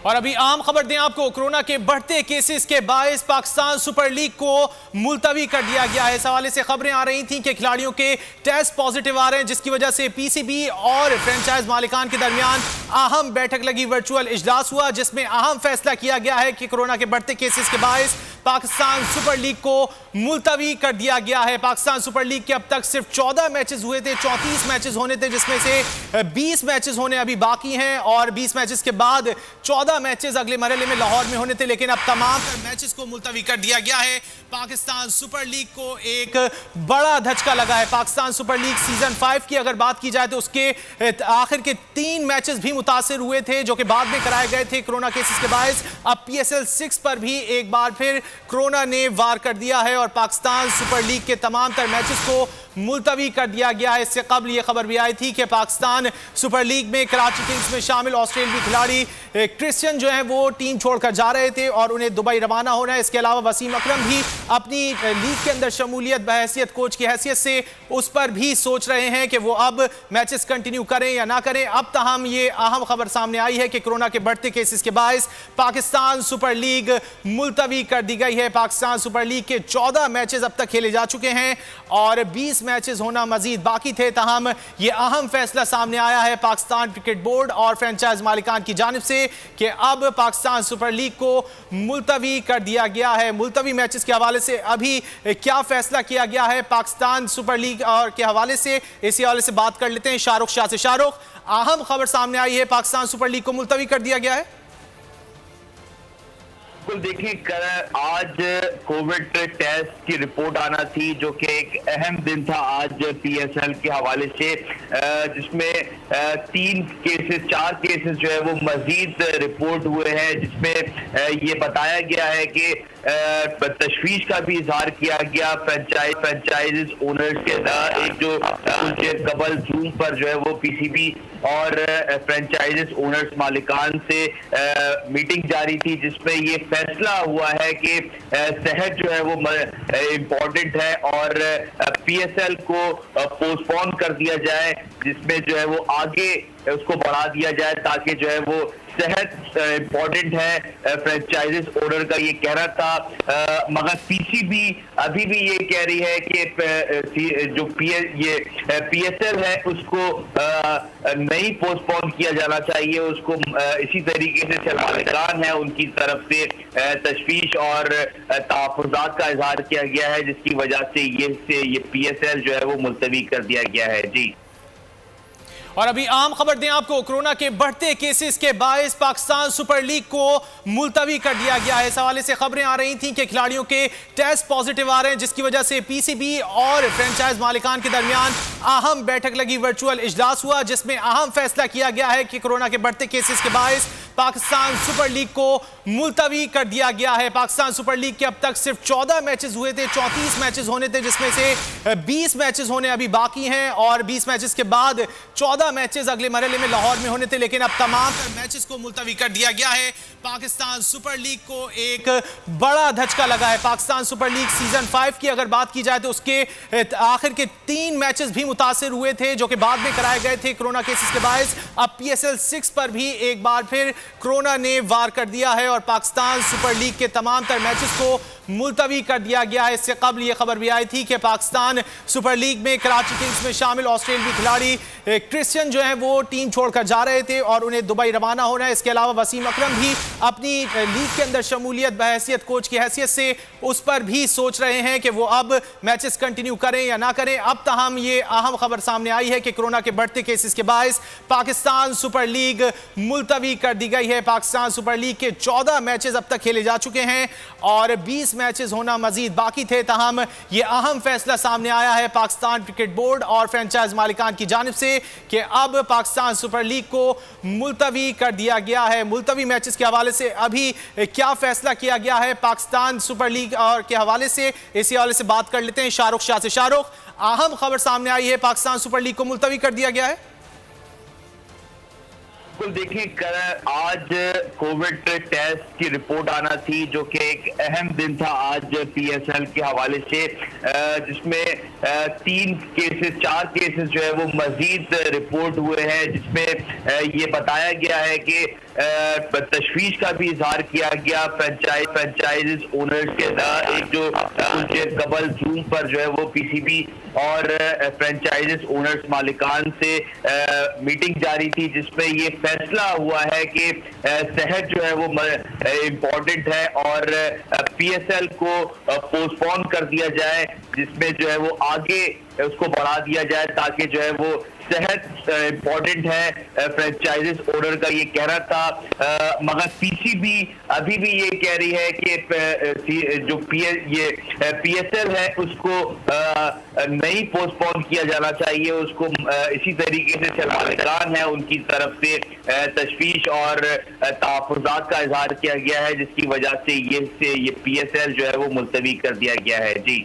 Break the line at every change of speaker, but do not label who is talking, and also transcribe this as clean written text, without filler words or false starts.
और अभी आम खबर दें आपको, कोरोना के बढ़ते केसेस के बायस पाकिस्तान सुपर लीग को मुलतवी कर दिया गया है। इस हवाले से खबरें आ रही थी कि खिलाड़ियों के टेस्ट पॉजिटिव आ रहे हैं, जिसकी वजह से पीसीबी और फ्रेंचाइज मालिकान के दरमियान अहम बैठक लगी, वर्चुअल इजलास हुआ, जिसमें अहम फैसला किया गया है कि कोरोना के बढ़ते केसेस के बायस पाकिस्तान सुपर लीग को मुलतवी कर दिया गया है। पाकिस्तान सुपर लीग के अब तक सिर्फ 14 मैचेस हुए थे, 34 मैचेस होने थे, जिसमें से 20 मैचेस होने अभी बाकी हैं और 20 मैचेस के बाद 14 मैचेस अगले मरहले में लाहौर में होने थे, लेकिन अब तमाम मैचेस को मुलतवी कर दिया गया है। पाकिस्तान सुपर लीग को एक बड़ा धचका लगा है। पाकिस्तान सुपर लीग सीजन 5 की अगर बात की जाए तो उसके आखिर के 3 मैचेस भी मुतासिर हुए थे, जो कि बाद में कराए गए थे कोरोना केसेस के बायस। अब PSL 6 पर भी एक बार फिर कोरोना ने वार कर दिया है और पाकिस्तान सुपर लीग के तमाम तर मैचेस को मुलतवी कर दिया गया है। इससे कबल यह खबर भी आई थी कि पाकिस्तान सुपर लीग में कराची किंग्स में शामिल ऑस्ट्रेलियाई खिलाड़ी क्रिश्चियन जो है वो टीम छोड़कर जा रहे थे और उन्हें दुबई रवाना होना है। इसके अलावा वसीम अकरम भी अपनी लीग के अंदर शमूलियत बहैसियत कोच की हैसियत से उस पर भी सोच रहे हैं कि वो अब मैचेस कंटिन्यू करें या ना करें। अब तहम ये अहम खबर सामने आई है कि कोरोना के बढ़ते केसेस के बायस पाकिस्तान सुपर लीग मुलतवी कर दी गई है। पाकिस्तान सुपर लीग के 14 मैचेस अब तक खेले जा चुके हैं और 20 मैचेस होना मजीद बाकी थे। तहम ये अहम फैसला सामने आया है पाकिस्तान क्रिकेट बोर्ड और फ्रेंचाइज मालिकान की जानिब से कि अब पाकिस्तान सुपर लीग को मुलतवी कर दिया गया है। मुलतवी मैचेस के हवाले से अभी क्या फैसला किया गया है पाकिस्तान सुपर लीग और के हवाले से, इसी हवाले से बात कर लेते हैं शाहरुख शाह से। शाहरुख, अहम खबर सामने आई है, पाकिस्तान सुपर लीग को मुलतवी कर दिया गया है।
बिल्कुल, देखिए आज कोविड टेस्ट की रिपोर्ट आना थी, जो कि एक अहम दिन था आज PSL के हवाले से, जिसमें 4 केसेस जो है वो मजीद रिपोर्ट हुए हैं, जिसमें ये बताया गया है कि तशवीश का भी इजहार किया गया फ्रेंचाइज ओनर्स के साथ। एक जो उनके कबल जूम पर जो है वो PCB और फ्रेंचाइज ओनर्स मालिकान से मीटिंग जारी थी, जिसमें ये फैसला हुआ है कि सेहत जो है वो इम्पोर्टेंट है और PSL को पोस्टपोन कर दिया जाए, जिसमें जो है वो आगे उसको बढ़ा दिया जाए ताकि जो है वो सेहत इम्पोर्टेंट है। फ्रेंचाइजेस ओनर का ये कहना था, मगर PCB अभी भी ये कह रही है कि जो PSL है उसको नहीं पोस्टपोन किया जाना चाहिए, उसको इसी तरीके से मालिकान है उनकी तरफ से तशवीश और तहफ़्फ़ुज़ात का इजहार किया गया है, जिसकी वजह से ये PSL जो है वो मुलतवी कर दिया गया है। जी,
और अभी आम खबर दें आपको, कोरोना के बढ़ते केसेस के बायस पाकिस्तान सुपर लीग को मुलतवी कर दिया गया है। इस हवाले से खबरें आ रही थी कि खिलाड़ियों के टेस्ट पॉजिटिव आ रहे हैं, जिसकी वजह से PCB और फ्रेंचाइज मालिकान के दरमियान अहम बैठक लगी, वर्चुअल इजलास हुआ, जिसमें अहम फैसला किया गया है कि कोरोना के बढ़ते केसेस के बायस पाकिस्तान सुपर लीग को मुलतवी कर दिया गया है। पाकिस्तान सुपर लीग के अब तक सिर्फ 14 मैचेस हुए थे, 34 मैचेस होने थे, जिसमें से 20 मैचेस होने अभी बाकी हैं और 20 मैचेस के बाद 14 मैचेस अगले मरहले में लाहौर में होने थे, लेकिन अब तमाम मैचेस को मुलतवी कर दिया गया है। पाकिस्तान सुपर लीग को एक बड़ा धचका लगा है। पाकिस्तान सुपर लीग सीजन 5 की अगर बात की जाए तो उसके आखिर के 3 मैचेस भी मुतासिर हुए थे, जो कि बाद में कराए गए थे कोरोना केसेस के बायस। अब PSL 6 पर भी एक बार फिर कोरोना ने वार कर दिया है और पाकिस्तान सुपर लीग के तमाम तर मैचेस को मुलतवी कर दिया गया है। इससे कबल यह खबर भी आई थी कि पाकिस्तान सुपर लीग में कराची किंग्स में शामिल ऑस्ट्रेलियाई खिलाड़ी क्रिश्चियन जो है वो टीम छोड़कर जा रहे थे और उन्हें दुबई रवाना होना है। इसके अलावा वसीम अकरम भी अपनी लीग के अंदर शमूलियत बहैसियत कोच की हैसियत से उस पर भी सोच रहे हैं कि वो अब मैचेस कंटिन्यू करें या ना करें। अब तहम ये अहम खबर सामने आई है कि कोरोना के बढ़ते केसेस के बायस पाकिस्तान सुपर लीग मुलतवी कर दी गई है। पाकिस्तान सुपर लीग के 14 मैचेस अब तक खेले जा चुके हैं और 20 मैचेस होना मजीद बाकी थे। तहम ये अहम फैसला सामने आया है पाकिस्तान क्रिकेट बोर्ड और फ्रेंचाइज मालिकान की जानिब से कि अब पाकिस्तान सुपर लीग को मुलतवी कर दिया गया है। मुलतवी मैचेस के हवाले से अभी क्या फैसला किया गया है पाकिस्तान सुपर लीग और के हवाले से, इसी हवाले से बात कर लेते हैं शाहरुख शाह से। शाहरुख, अहम खबर सामने आई है, पाकिस्तान सुपर लीग को मुलतवी कर दिया गया है।
बिल्कुल, देखिए आज कोविड टेस्ट की रिपोर्ट आना थी, जो कि एक अहम दिन था आज PSL के हवाले से, जिसमें चार केसेस जो है वो मजीद रिपोर्ट हुए हैं, जिसमें ये बताया गया है कि तशवीश का भी इजहार किया गया फ्रेंचाइज ओनर्स के एक जो उनके कबल जूम पर जो है वो पीसीबी और फ्रेंचाइज ओनर्स मालिकान से मीटिंग जारी थी, जिसमें ये फैसला हुआ है कि सेहत जो है वो इम्पोर्टेंट है और पीएसएल को पोस्टपोन कर दिया जाए, जिसमें जो है वो आगे उसको बढ़ा दिया जाए ताकि जो है वो सेहत इम्पोर्टेंट है। फ्रेंचाइजेस ओनर का ये कहना था, मगर पीसीबी अभी भी ये कह रही है कि जो पीएसएल है उसको नहीं पोस्टपोन किया जाना चाहिए, उसको इसी तरीके से मालिकान है उनकी तरफ से तशवीश और तहफ़्फ़ुज़ात का इजहार किया गया है, जिसकी वजह से ये पीएसएल जो है वो मुलतवी कर दिया गया है। जी।